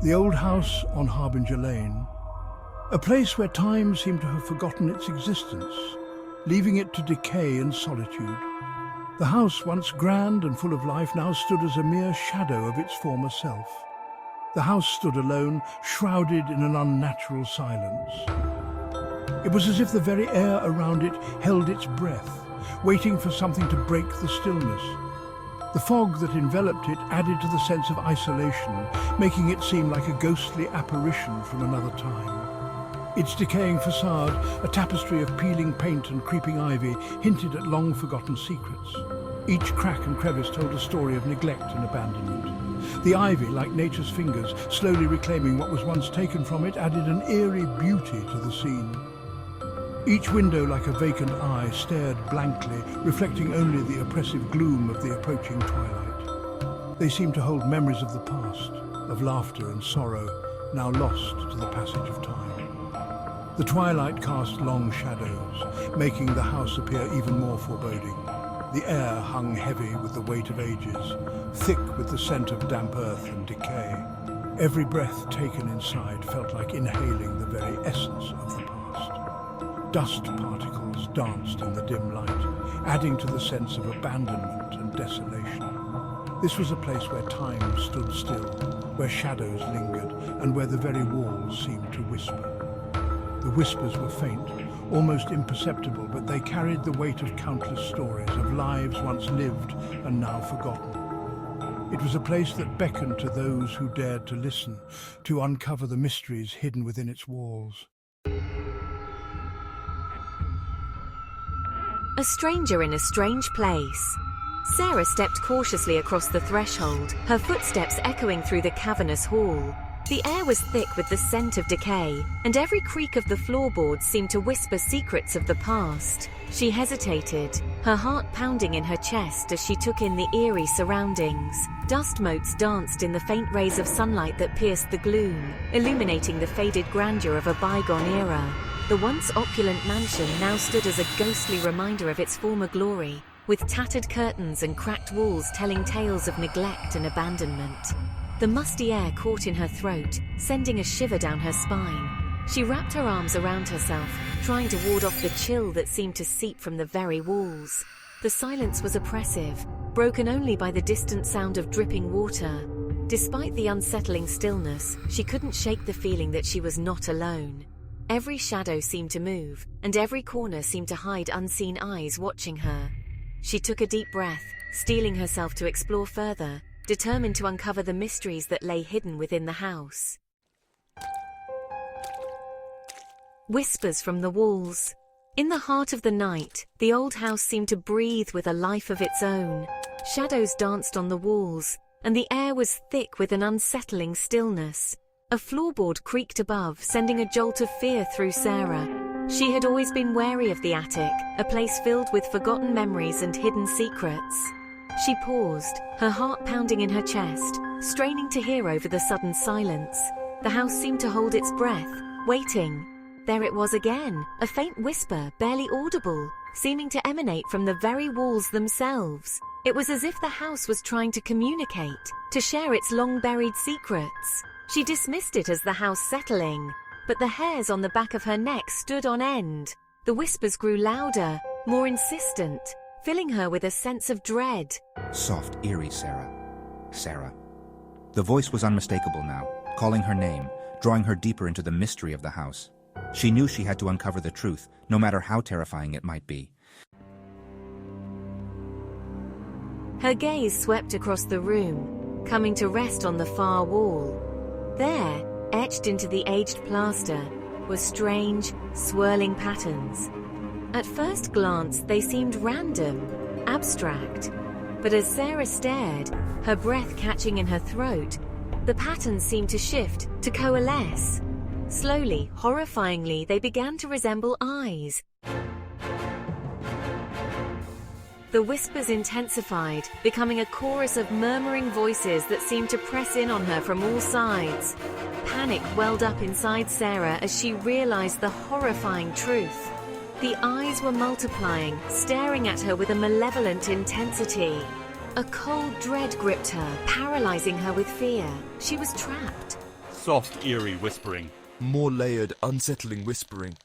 The old house on Harbinger Lane, a place where time seemed to have forgotten its existence, leaving it to decay and solitude. The house, once grand and full of life, now stood as a mere shadow of its former self. The house stood alone, shrouded in an unnatural silence. It was as if the very air around it held its breath, waiting for something to break the stillness. The fog that enveloped it added to the sense of isolation, making it seem like a ghostly apparition from another time. Its decaying facade, a tapestry of peeling paint and creeping ivy, hinted at long-forgotten secrets. Each crack and crevice told a story of neglect and abandonment. The ivy, like nature's fingers, slowly reclaiming what was once taken from it, added an eerie beauty to the scene. Each window, like a vacant eye, stared blankly, reflecting only the oppressive gloom of the approaching twilight. They seemed to hold memories of the past, of laughter and sorrow, now lost to the passage of time. The twilight cast long shadows, making the house appear even more foreboding. The air hung heavy with the weight of ages, thick with the scent of damp earth and decay. Every breath taken inside felt like inhaling the very essence of the past. Dust particles danced in the dim light, adding to the sense of abandonment and desolation. This was a place where time stood still, where shadows lingered, and where the very walls seemed to whisper. The whispers were faint, almost imperceptible, but they carried the weight of countless stories of lives once lived and now forgotten. It was a place that beckoned to those who dared to listen, to uncover the mysteries hidden within its walls. A stranger in a strange place. Sarah stepped cautiously across the threshold, her footsteps echoing through the cavernous hall. The air was thick with the scent of decay, and every creak of the floorboards seemed to whisper secrets of the past. She hesitated, her heart pounding in her chest as she took in the eerie surroundings. Dust motes danced in the faint rays of sunlight that pierced the gloom, illuminating the faded grandeur of a bygone era. The once opulent mansion now stood as a ghostly reminder of its former glory, with tattered curtains and cracked walls telling tales of neglect and abandonment. The musty air caught in her throat, sending a shiver down her spine. She wrapped her arms around herself, trying to ward off the chill that seemed to seep from the very walls. The silence was oppressive, broken only by the distant sound of dripping water. Despite the unsettling stillness, she couldn't shake the feeling that she was not alone. Every shadow seemed to move, and every corner seemed to hide unseen eyes watching her. She took a deep breath, steeling herself to explore further, determined to uncover the mysteries that lay hidden within the house. Whispers from the walls. In the heart of the night, the old house seemed to breathe with a life of its own. Shadows danced on the walls, and the air was thick with an unsettling stillness. A floorboard creaked above, sending a jolt of fear through Sarah. She had always been wary of the attic, a place filled with forgotten memories and hidden secrets. She paused, her heart pounding in her chest, straining to hear over the sudden silence. The house seemed to hold its breath, waiting. There it was again, a faint whisper, barely audible, seeming to emanate from the very walls themselves. It was as if the house was trying to communicate, to share its long-buried secrets. She dismissed it as the house settling, but the hairs on the back of her neck stood on end. The whispers grew louder, more insistent, filling her with a sense of dread. Soft, eerie Sarah. Sarah. The voice was unmistakable now, calling her name, drawing her deeper into the mystery of the house. She knew she had to uncover the truth, no matter how terrifying it might be. Her gaze swept across the room, coming to rest on the far wall. There, etched into the aged plaster, were strange, swirling patterns. At first glance, they seemed random, abstract. But as Sarah stared, her breath catching in her throat, the patterns seemed to shift, to coalesce. Slowly, horrifyingly, they began to resemble eyes. The whispers intensified, becoming a chorus of murmuring voices that seemed to press in on her from all sides. Panic welled up inside Sarah as she realized the horrifying truth. The eyes were multiplying, staring at her with a malevolent intensity. A cold dread gripped her, paralyzing her with fear. She was trapped. Soft, eerie whispering. More layered, unsettling whispering.